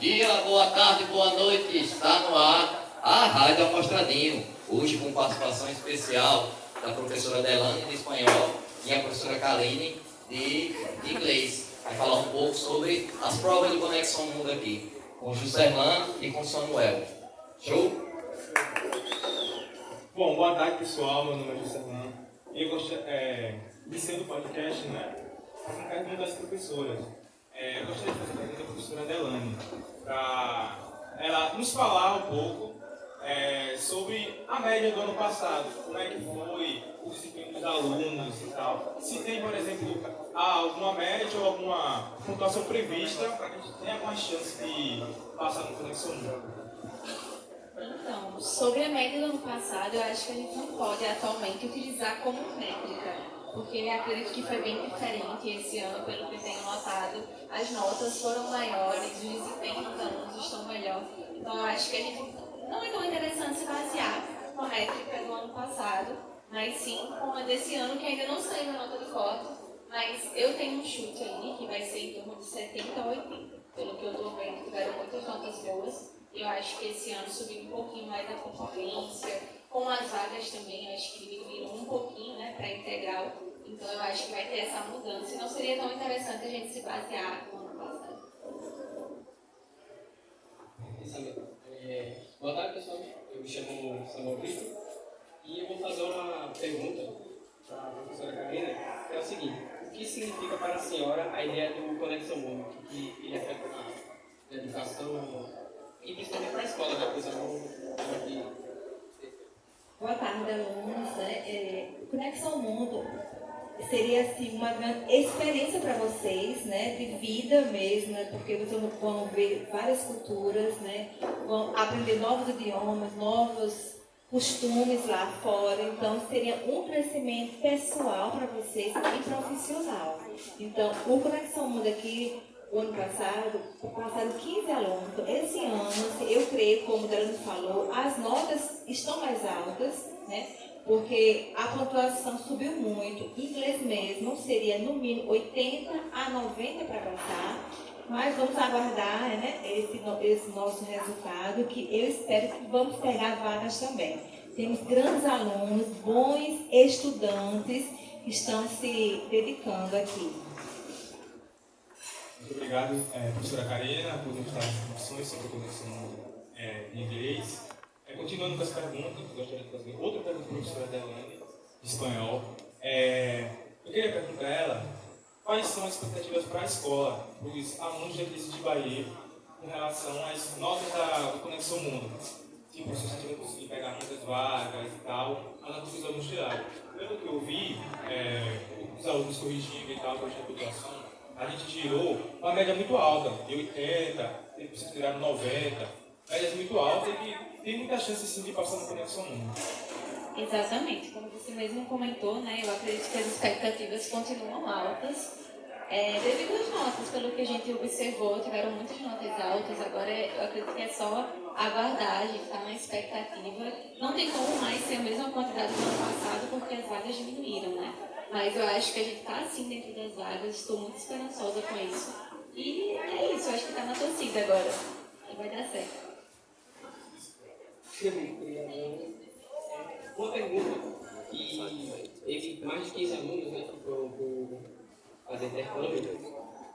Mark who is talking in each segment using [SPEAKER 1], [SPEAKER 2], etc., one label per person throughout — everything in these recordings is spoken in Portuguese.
[SPEAKER 1] dia, boa tarde, boa noite. Está no ar a Rádio Amostradinho. Hoje com participação especial da professora Delane de espanhol e a professora Kaline de inglês. Vai falar um pouco sobre as provas de Conexão Mundo aqui, com o Juscelano e com o Samuel. Show?
[SPEAKER 2] Bom, boa tarde pessoal, meu nome é Juscelano. E eu gostaria, iniciando o podcast, fazer uma pergunta das professoras. Eu gostaria de fazer uma pergunta à professora Delane, para ela nos falar um pouco sobre a média do ano passado, como é que foi o desempenho dos alunos e tal. Se tem, por exemplo, alguma média ou alguma pontuação prevista para que a gente tenha alguma chance de passar no Conexão Mundo.
[SPEAKER 3] Então, sobre a média do ano passado, eu acho que a gente não pode atualmente utilizar como métrica, porque eu acredito que foi bem diferente esse ano, pelo que eu tenho notado. As notas foram maiores, os desempenhos dos alunos estão melhor. Então, eu acho que a gente não é tão interessante se basear na métrica do ano passado, mas sim com a desse ano, que ainda não saiu a nota de corte, mas eu tenho um chute aí que vai ser em torno de 70 a 80. Pelo que eu estou vendo, tiveram muitas notas boas. Eu acho que esse ano subiu um pouquinho mais a concorrência, com as vagas também, eu acho que diminuíram um pouquinho, para integral. Então eu acho que vai ter essa mudança e não seria tão interessante a gente se basear no ano passado.
[SPEAKER 4] Boa tarde, pessoal. Eu me chamo Samuel Cristo e eu vou fazer uma pergunta para a professora Karina, que é o seguinte: o que significa para a senhora a ideia do Conexão Mundo, que ele afeta a educação e principalmente para a escola, né?
[SPEAKER 5] Boa tarde, alunos. Conexão Mundo seria assim, uma grande experiência para vocês, de vida mesmo, porque vocês vão ver várias culturas, vão aprender novos idiomas, novos costumes lá fora. Então, seria um crescimento pessoal para vocês e profissional. Então, o Conexão Mundo aqui, o ano passado, passaram 15 alunos. Então, esse ano, eu creio, como o Delano falou, as notas estão mais altas, porque a pontuação subiu muito. Em inglês mesmo, seria no mínimo 80 a 90 para passar. Mas vamos aguardar esse nosso resultado, que eu espero que vamos pegar vagas também. Temos grandes alunos, bons estudantes que estão se dedicando aqui.
[SPEAKER 2] Muito obrigado, professora Karina, por nos dar informações sobre a conexão em inglês. Continuando com as perguntas, eu gostaria de fazer outra pergunta para a professora Delane, de espanhol. Eu queria perguntar a ela quais são as expectativas para a escola, para os alunos da Igreja de Bahia, com relação às notas da Conexão Mundo. Se o professor estiver conseguindo pegar muitas vagas e tal, a nota dos alunos tiraram. Pelo que eu vi, os alunos corrigindo e tal, corrigindo a pontuação, a gente tirou uma média muito alta, de 80, depois tiraram 90, médias muito altas e que tem muita chance sim de passar na Conexão Mundo.
[SPEAKER 3] Exatamente, como você mesmo comentou, eu acredito que as expectativas continuam altas. Devido às notas, pelo que a gente observou, tiveram muitas notas altas. Agora eu acredito que é só aguardar, a gente está na expectativa. Não tem como mais ser a mesma quantidade do ano passado, porque as vagas diminuíram, Mas eu acho que a gente está assim dentro das vagas, estou muito esperançosa com isso. E é isso, eu acho que está na torcida agora. E vai dar certo.
[SPEAKER 4] Uma pergunta, e teve mais de 15 alunos que foram fazer intercâmbio,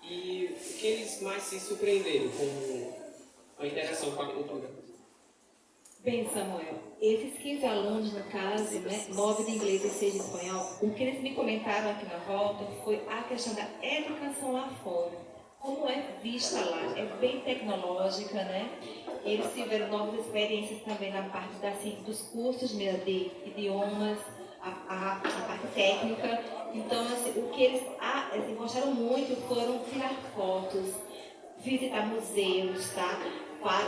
[SPEAKER 4] e o que eles mais se surpreenderam com a interação com a cultura?
[SPEAKER 5] Bem, Samuel, esses 15 alunos, no caso, 9 de inglês e 6 de espanhol, o que eles me comentaram aqui na volta foi a questão da educação lá fora. Como é vista lá, é bem tecnológica, Eles tiveram novas experiências também na parte dos cursos de idiomas, a parte técnica. Então, o que eles gostaram muito foram tirar fotos, visitar museus, Claro,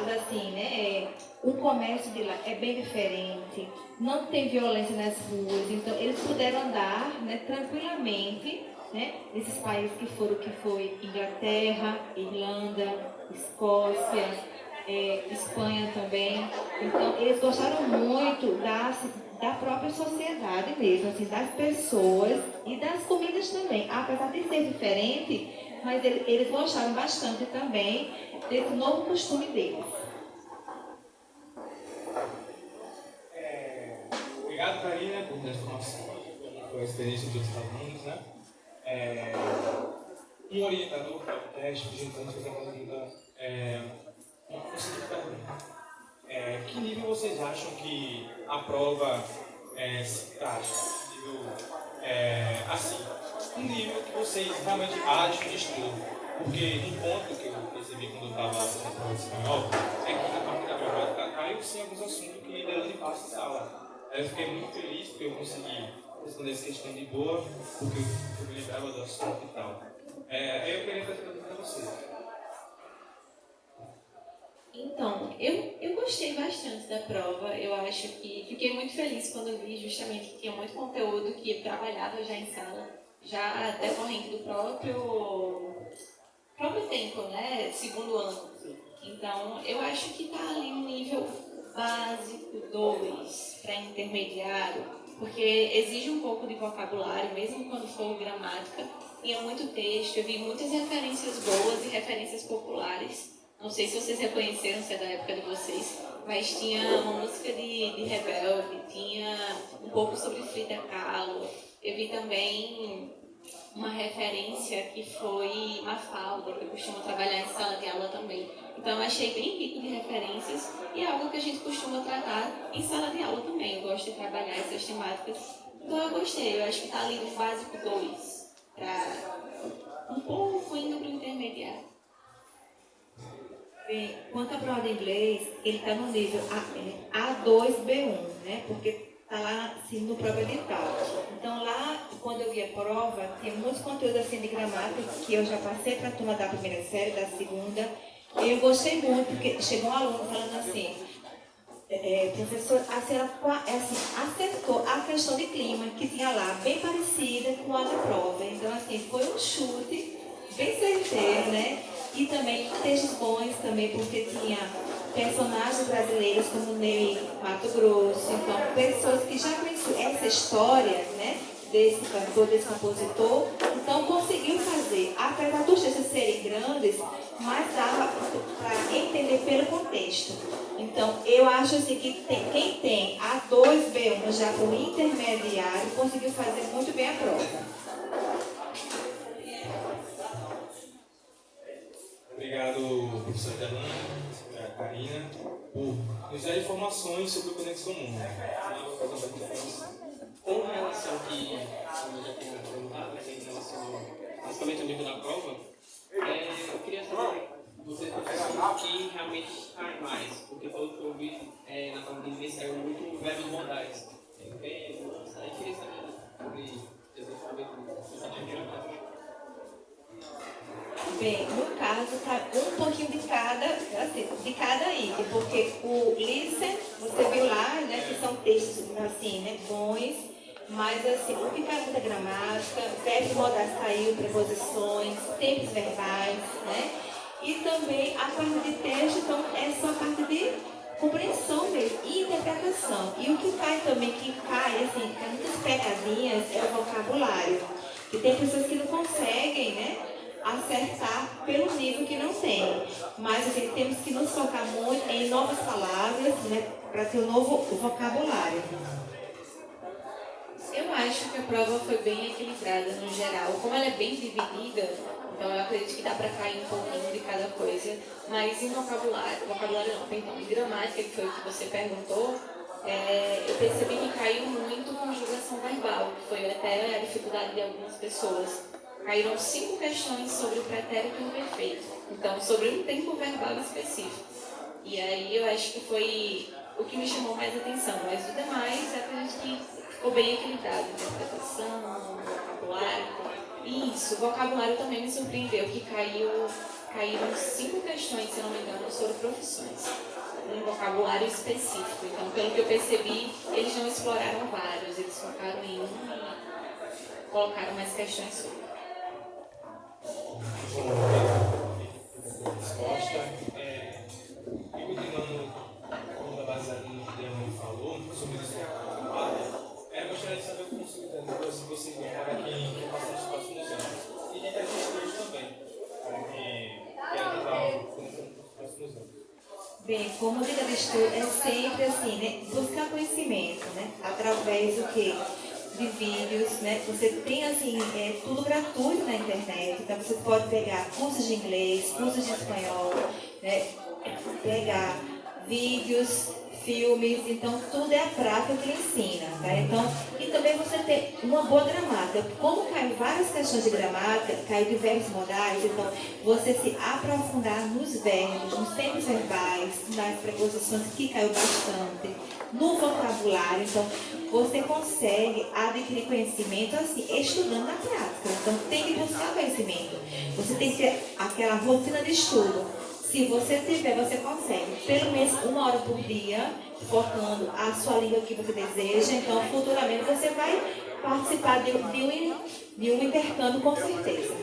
[SPEAKER 5] o comércio de lá é bem diferente, não tem violência nas ruas, então eles puderam andar tranquilamente, nesses países que foi Inglaterra, Irlanda, Escócia, Espanha também. Então eles gostaram muito da própria sociedade mesmo, das pessoas e das comidas também. Apesar de ser diferente, mas eles gostaram bastante também desse novo costume deles.
[SPEAKER 2] Obrigado, Karina, por essa informação, pela experiência dos outros alunos, né? Um orientador para o teste, pedindo antes de fazer uma pergunta, uma seguinte pergunta. Que nível vocês acham que a prova se encaixa? Assim, um nível que vocês realmente acham de estudo. Porque um ponto que eu percebi quando eu estava fazendo a prova de espanhol é que na parte da gramática caiu sim alguns assuntos que Delane passa em sala. Eu fiquei muito feliz porque eu consegui responder essa questão de boa, porque eu me lembrava do assunto e tal. Eu queria fazer uma pergunta para vocês.
[SPEAKER 3] Então, eu gostei bastante da prova. Eu acho que fiquei muito feliz quando vi justamente que tinha muito conteúdo que eu trabalhava já em sala, já decorrente do próprio tempo, né? Segundo ano. Então, eu acho que está ali um nível básico 2 para intermediário, porque exige um pouco de vocabulário, mesmo quando for gramática. Tinha muito texto, eu vi muitas referências boas e referências populares. Não sei se vocês reconheceram, se é da época de vocês, mas tinha uma música de Rebelde, tinha um pouco sobre Frida Kahlo. Eu vi também uma referência que foi Mafalda, que eu costumo trabalhar em sala de aula também. Então eu achei bem rico de referências e é algo que a gente costuma tratar em sala de aula também. Eu gosto de trabalhar essas temáticas. Então eu gostei, eu acho que está ali no básico 2, para um pouco indo para o intermediário.
[SPEAKER 5] Bem, quanto à prova de inglês, ele está no nível A2B1, né? Porque está lá assim, no próprio edital. Então lá, quando eu vi a prova, tem muitos conteúdos assim de gramática que eu já passei para a turma da primeira série, da segunda. E eu gostei muito, porque chegou um aluno falando assim, professor, a senhora acertou a questão de clima que tinha lá, bem parecida com a da prova. Então assim, foi um chute bem certeiro, né? E também textos bons também, porque tinha personagens brasileiros como Ney Mato Grosso, então pessoas que já conheciam essa história, né, desse cantor, desse compositor, então conseguiu fazer, apesar dos textos serem grandes, mas dava para entender pelo contexto. Então eu acho assim que quem tem A2B1 já para o intermediário conseguiu fazer muito bem a prova.
[SPEAKER 2] Obrigado, professora Delane, Karina, por nos dar informações sobre o Conexão Mundo.
[SPEAKER 4] Com relação que eu já tenho perguntado, em relação principalmente ao nível da prova, eu queria saber você professor que realmente cai mais, porque pelo que eu vi na prova de inglês saiu muito verbos modais. Eu queria saber sobre exatamente o que tinha gramática.
[SPEAKER 5] Bem, no caso, está um pouquinho de cada item, porque o listen, você viu lá, né, que são textos assim, né, bons, mas assim, o que cai muita gramática, verbos modais caiu, preposições, tempos verbais, né, e também a parte de texto, então é só a parte de compreensão mesmo e interpretação. E o que cai também, que cai, assim, cai muitas pegadinhas, é o vocabulário, que tem pessoas que não conseguem, né, acertar pelo nível que não tem. Mas assim, temos que nos focar muito em novas palavras, né, para ter um novo vocabulário.
[SPEAKER 3] Eu acho que a prova foi bem equilibrada no geral. Como ela é bem dividida, então eu acredito que dá para cair um pouquinho de cada coisa. Mas em vocabulário não, perdão, em gramática, que foi o que você perguntou, eu percebi que caiu muito conjugação verbal, que foi até a dificuldade de algumas pessoas. Caíram 5 questões sobre o pretérito imperfeito, então sobre um tempo verbal específico. E aí eu acho que foi o que me chamou mais atenção, mas o demais eu acredito que ficou bem equilibrado, interpretação, vocabulário. E isso, o vocabulário também me surpreendeu, que caíram 5 questões, se não me engano, sobre profissões, um vocabulário específico. Então, pelo que eu percebi, eles não exploraram vários, eles focaram em um e colocaram mais questões sobre.
[SPEAKER 2] Resposta. E continuando com a base no que Delane falou sobre isso, eu gostaria de saber como se vocês vão para quem passa nos próximos anos. E de textos também.
[SPEAKER 5] Bem, como dica de estudo é sempre assim, né? Buscar conhecimento, né? Através do quê? De vídeos, né? Você tem assim, tudo gratuito na internet, então você pode pegar cursos de inglês, cursos de espanhol, né? Pegar vídeos, filmes, então tudo é a prática que ensina, tá? Então, e também você ter uma boa gramática. Como caiu várias questões de gramática, caiu de verbos modais, então você se aprofundar nos verbos, nos tempos verbais, nas preposições, que caiu bastante, no vocabulário, então você consegue adquirir conhecimento assim, estudando na prática. Então tem que buscar conhecimento. Você tem que ter aquela rotina de estudo. Se você tiver, você consegue. Pelo menos 1 hora por dia, focando a sua língua que você deseja. Então, futuramente, você vai participar de um intercâmbio, com certeza.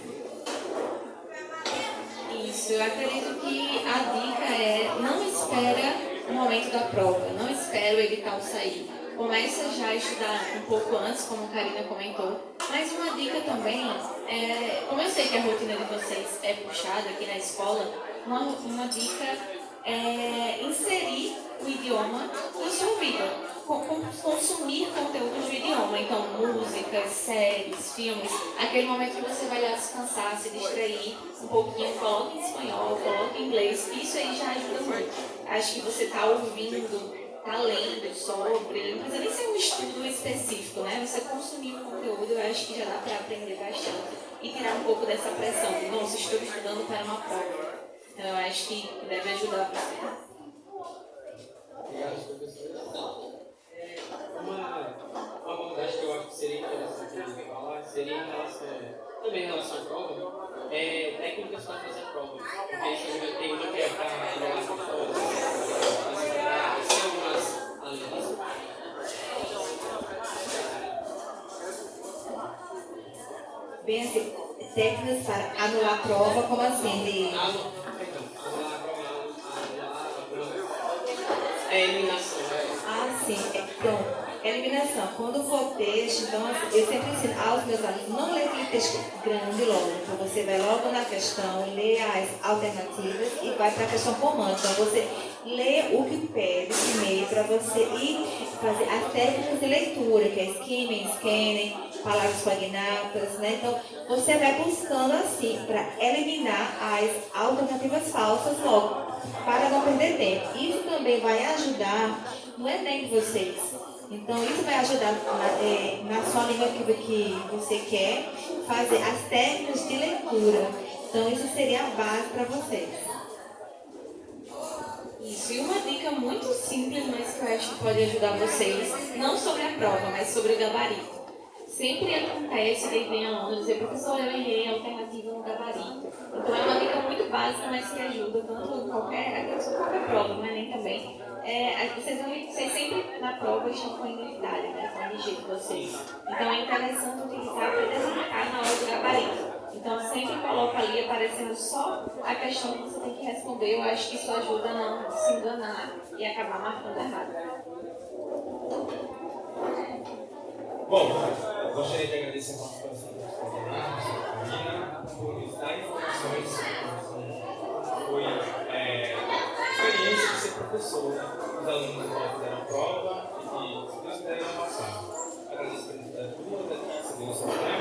[SPEAKER 3] Isso, eu acredito que a dica é não espera o momento da prova, não espera o edital sair. Começa já a estudar um pouco antes, como a Karina comentou. Mas uma dica também, como eu sei que a rotina de vocês é puxada aqui na escola, uma dica é inserir o idioma na sua vida, consumir conteúdos do idioma, então músicas, séries, filmes, aquele momento que você vai lá descansar, se distrair um pouquinho, coloque em espanhol, coloque em inglês, isso aí já ajuda muito. Acho que você está ouvindo, está lendo sobre, não precisa nem ser um estudo específico, né? Você consumir o conteúdo, eu acho que já dá para aprender bastante e tirar um pouco dessa pressão de, nossa, estou estudando para uma prova. Então, eu acho que deve ajudar você.
[SPEAKER 4] Obrigado, professor. Uma abordagem que eu acho que seria interessante falar seria também em relação à prova, técnicas para fazer a prova. Porque isso tem uma que é para anular as questões, além disso.
[SPEAKER 5] Bem assim, técnicas para anular a prova, como assim?
[SPEAKER 4] Eliminação.
[SPEAKER 5] Sim. Então, eliminação. Quando for texto, então, eu sempre ensino aos meus alunos, não ler aquele texto grande logo. Então, você vai logo na questão, lê as alternativas e vai para a questão comando. Então, você lê o que pede primeiro para você ir fazer as técnicas de leitura, que é skimming, scanning, palavras cognatas, né? Então, você vai buscando assim, para eliminar as alternativas falsas logo, para não perder tempo. Isso também vai ajudar no Enem de vocês. Então, isso vai ajudar na sua língua que você quer fazer as técnicas de leitura. Então, isso seria a base para vocês.
[SPEAKER 3] Isso, e uma dica muito simples, mas que eu acho que pode ajudar vocês, não sobre a prova, mas sobre o gabarito. Sempre acontece que vem aluno dizer, professor, eu errei a alternativa no gabarito. Então é uma dica muito básica, mas que ajuda tanto em qualquer prova, não é nem também. Vocês sempre na prova estão com a identidade, né? Com a RG de vocês. Então é interessante utilizar para desmarcar na hora do gabarito. Então sempre coloca ali aparecendo só a questão que você tem que responder. Eu acho que isso ajuda a não se enganar e acabar marcando errado.
[SPEAKER 2] Bom, gostaria de agradecer a participação da Karina por nos dar informações foi experiência de ser professor, né? Os alunos já fizeram a prova e se Deus quiser, não passaram. Agradeço a presença da turma, se Deus quiser.